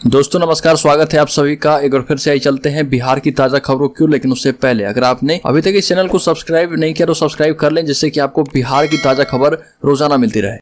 दोस्तों नमस्कार, स्वागत है आप सभी का। एक बार फिर से आई चलते हैं बिहार की ताजा खबरों की। लेकिन उससे पहले अगर आपने अभी तक इस चैनल को सब्सक्राइब नहीं किया तो सब्सक्राइब कर लें, जिससे कि आपको बिहार की ताजा खबर रोजाना मिलती रहे।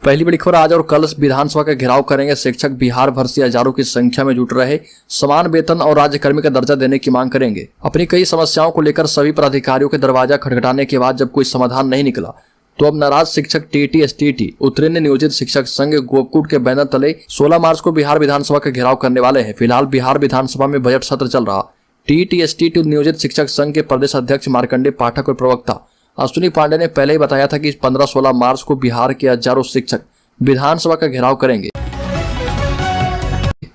पहली बड़ी खबर, आज और कल विधानसभा का घेराव करेंगे शिक्षक। बिहार भर से हजारों की संख्या में जुट रहे समान वेतन और राज्यकर्मी का दर्जा देने की मांग करेंगे। अपनी कई समस्याओं को लेकर सभी पदाधिकारियों के दरवाजा खटखटाने के बाद जब कोई समाधान नहीं निकला तो अब नाराज शिक्षक टीटी-एसटीटी उत्तीर्ण नियोजित शिक्षक संघ गोपकूट के बैनर तले 16 मार्च को बिहार विधानसभा का घेराव करने वाले हैं। फिलहाल बिहार विधानसभा में बजट सत्र चल रहा। टीटी-एसटीटी नियोजित शिक्षक संघ के प्रदेश अध्यक्ष मार्कंडेय पाठक और प्रवक्ता अश्विनी पांडे ने पहले ही बताया था कि 15-16 मार्च को बिहार के हजारों शिक्षक विधानसभा का घेराव करेंगे।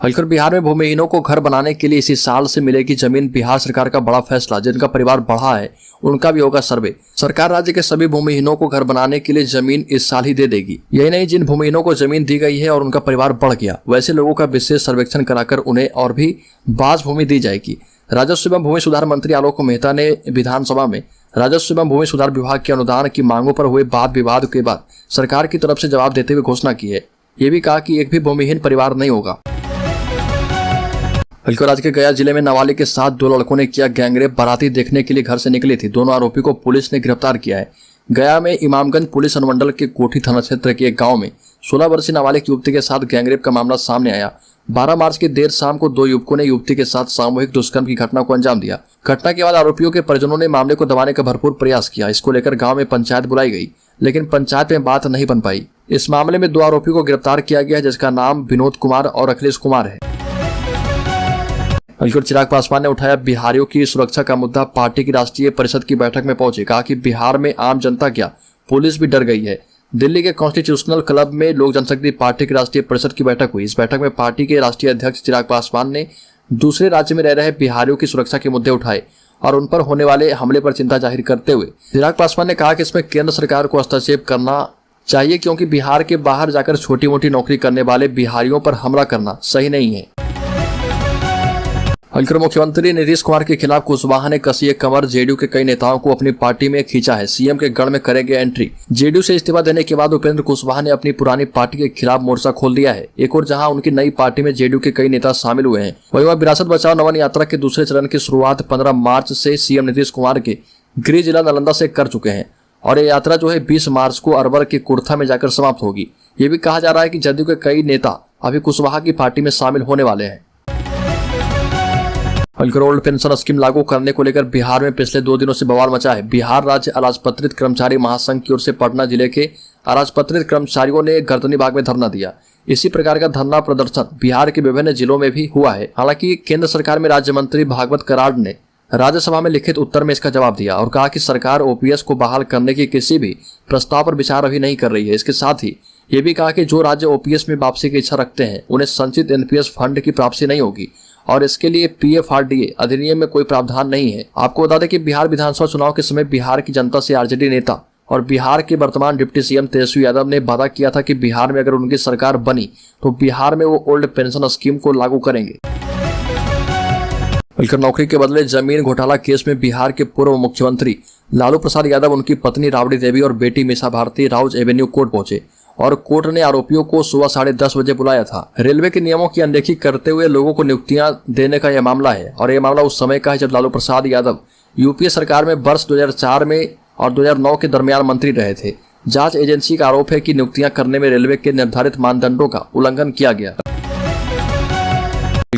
हलकर बिहार में भूमिहीनों को घर बनाने के लिए इसी साल से मिलेगी जमीन। बिहार सरकार का बड़ा फैसला, जिनका परिवार बढ़ा है उनका भी होगा सर्वे। सरकार राज्य के सभी भूमिहीनों को घर बनाने के लिए जमीन इस साल ही दे देगी। यही नहीं, जिन भूमिहीनों को जमीन दी गई है और उनका परिवार बढ़ गया, वैसे लोगों का विशेष सर्वेक्षण कराकर उन्हें और भी बास भूमि दी जाएगी। राजस्व एवं भूमि सुधार मंत्री आलोक मेहता ने विधानसभा में राजस्व एवं भूमि सुधार विभाग के अनुदान की मांगों पर हुए वाद विवाद के बाद सरकार की तरफ से जवाब देते हुए घोषणा की है। ये भी कहा कि एक भी भूमिहीन परिवार नहीं होगा। हल्कर राज्य के गया जिले में नाबालिग के साथ 2 लड़कों ने किया गैंगरेप। बाराती देखने के लिए घर से निकली थी। दोनों आरोपी को पुलिस ने गिरफ्तार किया है। गया में इमामगंज पुलिस अनुमंडल के कोठी थाना क्षेत्र के एक गांव में 16 वर्षीय नाबालिग युवती के साथ गैंगरेप का मामला सामने आया। 12 मार्च की देर शाम को 2 युवकों ने युवती के साथ सामूहिक दुष्कर्म की घटना को अंजाम दिया। घटना के बाद आरोपियों के परिजनों ने मामले को दबाने का भरपूर प्रयास किया। इसको लेकर गाँव में पंचायत बुलाई गई, लेकिन पंचायत में बात नहीं बन पाई। इस मामले में 2 आरोपियों को गिरफ्तार किया गया है, जिसका नाम विनोद कुमार और अखिलेश कुमार है। चिराग पासवान ने उठाया बिहारियों की सुरक्षा का मुद्दा। पार्टी की राष्ट्रीय परिषद की बैठक में पहुंचे, कहा कि बिहार में आम जनता क्या, पुलिस भी डर गई है। दिल्ली के कॉन्स्टिट्यूशनल क्लब में लोक जनशक्ति पार्टी की राष्ट्रीय परिषद की बैठक हुई। इस बैठक में पार्टी के राष्ट्रीय अध्यक्ष चिराग पासवान ने दूसरे राज्य में रह रहे बिहारियों की सुरक्षा के मुद्दे उठाए और उन पर होने वाले हमले पर चिंता जाहिर करते हुए चिराग पासवान ने कहा कि इसमें केंद्र सरकार को हस्तक्षेप करना चाहिए, क्योंकि बिहार के बाहर जाकर छोटी मोटी नौकरी करने वाले बिहारियों पर हमला करना सही नहीं है। हल्कर मुख्यमंत्री नीतीश कुमार के खिलाफ कुशवाहा ने कसी कमर। जेडीयू के कई नेताओं को अपनी पार्टी में खींचा है। सीएम के गढ़ में करेंगे एंट्री। जेडीयू से इस्तीफा देने के बाद उपेंद्र कुशवाहा ने अपनी पुरानी पार्टी के खिलाफ मोर्चा खोल दिया है। एक और जहां उनकी नई पार्टी में जेडीयू के कई नेता शामिल हुए हैं, वहीं वह विरासत बचाओ नमन यात्रा के दूसरे चरण की शुरुआत 15 मार्च से सीएम नीतीश कुमार के गृह जिला नालंदा से कर चुके हैं और ये यात्रा जो है 20 मार्च को अरवल के कुर्था में जाकर समाप्त होगी। ये भी कहा जा रहा है कि जदयू के कई नेता अभी कुशवाहा की पार्टी में शामिल होने वाले हैं। हल्कर ओल्ड पेंशन स्कीम लागू करने को लेकर बिहार में पिछले 2 दिनों से बवाल मचा है। बिहार राज्य अराजपत्रित कर्मचारी महासंघ की ओर से पटना जिले के अराजपत्रित कर्मचारियों ने गर्दनी बाग में धरना दिया। इसी प्रकार का धरना प्रदर्शन बिहार के विभिन्न जिलों में भी हुआ है। हालांकि केंद्र सरकार में राज्य मंत्री भागवत कराड़ ने राज्यसभा में लिखित उत्तर में इसका जवाब दिया और कहा कि सरकार ओपीएस को बहाल करने की किसी भी प्रस्ताव पर विचार अभी नहीं कर रही है। इसके साथ ही ये भी कहा कि जो राज्य ओपीएस में वापसी की इच्छा रखते हैं उन्हें संचित एनपीएस फंड की प्राप्ति नहीं होगी और इसके लिए पीएफआरडीए अधिनियम में कोई प्रावधान नहीं है। आपको बता दें कि बिहार विधानसभा चुनाव के समय बिहार की जनता से आरजेडी नेता और बिहार के वर्तमान डिप्टी सीएम तेजस्वी यादव ने वादा किया था कि बिहार में अगर उनकी सरकार बनी तो बिहार में वो ओल्ड पेंशन स्कीम को लागू करेंगे। नौकरी के बदले जमीन घोटाला केस में बिहार के पूर्व मुख्यमंत्री लालू प्रसाद यादव, उनकी पत्नी राबड़ी देवी और बेटी मीसा भारती राउज एवेन्यू कोर्ट पहुंचे और कोर्ट ने आरोपियों को सुबह 10:30 बजे बुलाया था। रेलवे के नियमों की अनदेखी करते हुए लोगों को नियुक्तियां देने का यह मामला है और यह मामला उस समय का है जब लालू प्रसाद यादव यूपीए सरकार में वर्ष 2004 में और 2009 के दरमियान मंत्री रहे थे। जांच एजेंसी का आरोप है कि नियुक्तियां करने में रेलवे के निर्धारित मानदंडों का उल्लंघन किया गया।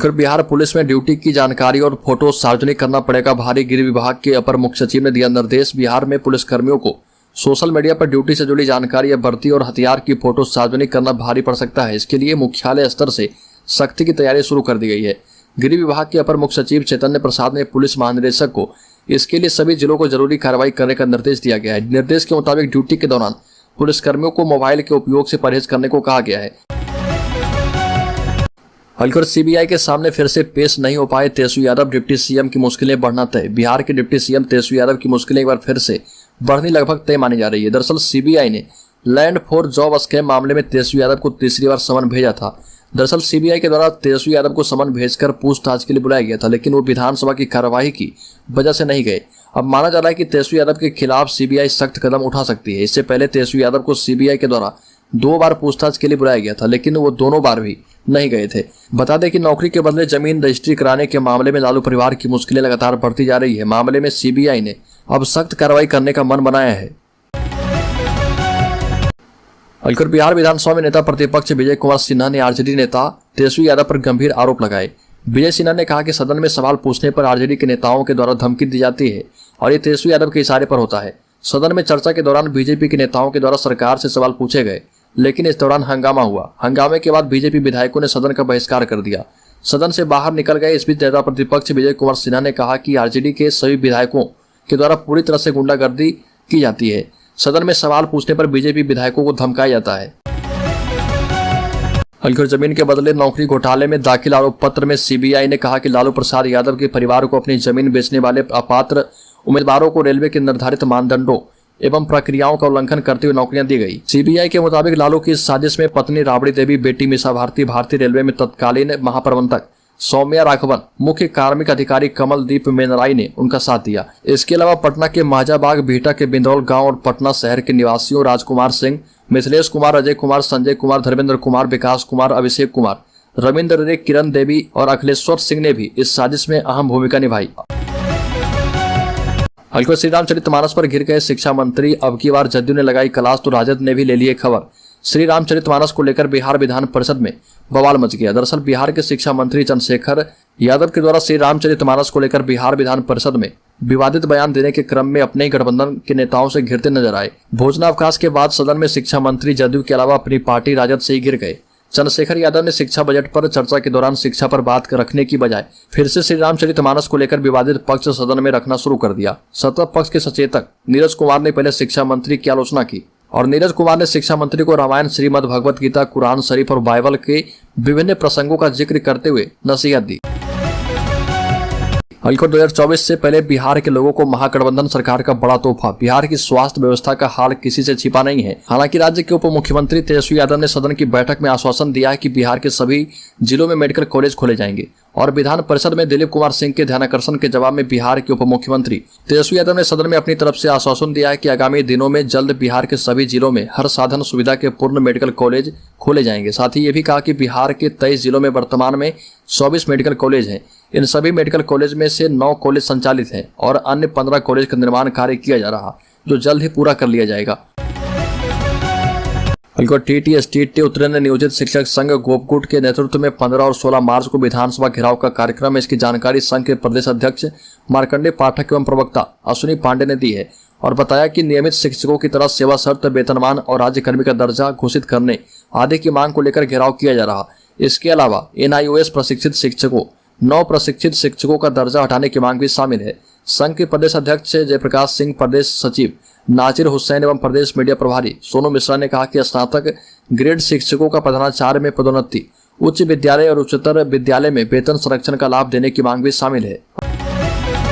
बिहार पुलिस में ड्यूटी की जानकारी और फोटो सार्वजनिक करना पड़ेगा भारी। गृह विभाग के अपर मुख्य सचिव ने दिया निर्देश। बिहार में पुलिस कर्मियों को सोशल मीडिया पर ड्यूटी से जुड़ी जानकारी या भर्ती और हथियार की फोटो सार्वजनिक करना भारी पड़ सकता है। इसके लिए मुख्यालय स्तर से सख्ती की तैयारी शुरू कर दी गई है। गृह विभाग के अपर मुख्य सचिव चैतन्य प्रसाद ने पुलिस महानिदेशक को इसके लिए सभी जिलों को जरूरी कार्रवाई करने का निर्देश दिया गया है। निर्देश के मुताबिक ड्यूटी के दौरान पुलिसकर्मियों को मोबाइल के उपयोग से परहेज करने को कहा गया है। हल्कर सीबीआई के सामने फिर से पेश नहीं हो पाए तेजस्वी यादव। डिप्टी सीएम की मुश्किलें बढ़ना तय। बिहार के डिप्टी सीएम तेजस्वी यादव की मुश्किलें एक बार फिर से बढ़नी लगभग तय मानी जा रही है। दरअसल सीबीआई ने लैंड फॉर जॉब स्कैम मामले में तेजस्वी यादव को तीसरी बार समन भेजा था। दरअसल सीबीआई के द्वारा तेजस्वी यादव को समन भेजकर पूछताछ के लिए बुलाया गया था, लेकिन वो विधानसभा की कार्यवाही की वजह से नहीं गए। अब माना जा रहा है कि तेजस्वी यादव के खिलाफ सीबीआई सख्त कदम उठा सकती है। इससे पहले तेजस्वी यादव को सीबीआई के द्वारा 2 बार पूछताछ के लिए बुलाया गया था, लेकिन वो दोनों बार भी नहीं गए थे। बता दें कि नौकरी के बदले जमीन रजिस्ट्री कराने के मामले में लालू परिवार की मुश्किलें लगातार बढ़ती जा रही है। मामले में सीबीआई ने अब सख्त कार्रवाई करने का मन बनाया है। अलकर बिहार विधानसभा में नेता प्रतिपक्ष विजय कुमार सिन्हा ने आरजेडी नेता तेजस्वी यादव पर गंभीर आरोप लगाए। विजय सिन्हा ने कहा कि सदन में सवाल पूछने पर आरजेडी के नेताओं के द्वारा धमकी दी जाती है और ये तेजस्वी यादव के इशारे पर होता है। सदन में चर्चा के दौरान बीजेपी के नेताओं के द्वारा सरकार से सवाल पूछे गए, लेकिन इस दौरान हंगामा हुआ। हंगामे के बाद बीजेपी विधायकों ने सदन का बहिष्कार कर दिया, सदन से बाहर निकल गए। इस बीच नेता प्रतिपक्ष विजय कुमार सिन्हा ने कहा कि आरजेडी के सभी विधायकों के द्वारा पूरी तरह से गुंडागर्दी की जाती है। सदन में सवाल पूछने पर बीजेपी विधायकों को धमकाया जाता है। अलकर जमीन के बदले नौकरी घोटाले में दाखिल आरोप पत्र में सीबीआई ने कहा कि लालू प्रसाद यादव के परिवार को अपनी जमीन बेचने वाले अपात्र उम्मीदवारों को रेलवे के निर्धारित मानदंडों एवं प्रक्रियाओं का उल्लंघन करते हुए नौकरियां दी गई। सीबीआई के मुताबिक लालू की इस साजिश में पत्नी राबड़ी देवी, बेटी मीसा भारती, भारतीय रेलवे में तत्कालीन महाप्रबंधक सौम्या राघवन, मुख्य कार्मिक अधिकारी कमलदीप मेनराई ने उनका साथ दिया। इसके अलावा पटना के महाजाबाग, बिहटा के बिंदौल गांव और पटना शहर के निवासियों राजकुमार सिंह, मिथिलेश कुमार, अजय कुमार, संजय कुमार, धर्मेंद्र कुमार, विकास कुमार, अभिषेक कुमार, रविंद्र रे, किरण देवी और अखिलेश्वर सिंह ने भी इस साजिश में अहम भूमिका निभाई। अलकर श्री रामचरितमानस पर घिर गए शिक्षा मंत्री, अब की बार जदयू ने लगाई क्लास तो राजद ने भी ले लिए खबर। श्री रामचरितमानस को लेकर बिहार विधान परिषद में बवाल मच गया। दरअसल बिहार के शिक्षा मंत्री चंद्रशेखर यादव के द्वारा श्री रामचरितमानस को लेकर बिहार विधान परिषद में विवादित बयान देने के क्रम में अपने ही गठबंधन के नेताओं से घिरते नजर आए। भोजनावकाश के बाद सदन में शिक्षा मंत्री जदयू के अलावा अपनी पार्टी राजद से ही घिर गए। चंद्रशेखर यादव ने शिक्षा बजट पर चर्चा के दौरान शिक्षा पर बात रखने की बजाय फिर से श्री रामचरितमानस को लेकर विवादित पक्ष सदन में रखना शुरू कर दिया। सत्ता पक्ष के सचेतक नीरज कुमार ने पहले शिक्षा मंत्री की आलोचना की और नीरज कुमार ने शिक्षा मंत्री को रामायण, श्रीमद् भगवत गीता, कुरान शरीफ और बाइबल के विभिन्न प्रसंगों का जिक्र करते हुए नसीहत दी। अलकर 2024 से पहले बिहार के लोगों को महागठबंधन सरकार का बड़ा तोहफा। बिहार की स्वास्थ्य व्यवस्था का हाल किसी से छिपा नहीं है। हालांकि राज्य के उप मुख्यमंत्री तेजस्वी यादव ने सदन की बैठक में आश्वासन दिया है कि बिहार के सभी जिलों में मेडिकल कॉलेज खोले जाएंगे और विधान परिषद में दिलीप कुमार सिंह के ध्यानाकर्षण के जवाब में बिहार के उप मुख्यमंत्री तेजस्वी यादव ने सदन में अपनी तरफ से आश्वासन दिया है कि आगामी दिनों में जल्द बिहार के सभी जिलों में हर साधन सुविधा के पूर्ण मेडिकल कॉलेज खोले जाएंगे। साथ ही ये भी कहा कि बिहार के 23 जिलों में वर्तमान में 24 मेडिकल कॉलेज हैं। इन सभी मेडिकल कॉलेज में से 9 कॉलेज संचालित हैं और अन्य 15 कॉलेज का निर्माण कार्य किया जा रहा, जो जल्द ही पूरा कर लिया जाएगा। अलकर टीटी उत्तरायण ने नियोजित शिक्षक संघ गोपकुट के नेतृत्व में 15 और 16 मार्च को विधानसभा घेराव का कार्यक्रम है। इसकी जानकारी संघ के प्रदेश अध्यक्ष मार्कंडेय पाठक एवं प्रवक्ता अश्विनी पांडे ने दी है और बताया कि नियमित शिक्षकों की तरह सेवा शर्त, वेतनमान और राज्यकर्मी का दर्जा घोषित करने आदि की मांग को लेकर घेराव किया जा रहा। इसके अलावा NIOS प्रशिक्षित शिक्षकों, 9 प्रशिक्षित शिक्षकों का दर्जा हटाने की मांग भी शामिल है। संघ के प्रदेश अध्यक्ष जयप्रकाश सिंह, प्रदेश सचिव नाजिर हुसैन एवं प्रदेश मीडिया प्रभारी सोनू मिश्रा ने कहा कि स्नातक ग्रेड शिक्षकों का प्रधानाचार्य में पदोन्नति, उच्च विद्यालय और उच्चतर विद्यालय में वेतन संरक्षण का लाभ देने की मांग भी शामिल है।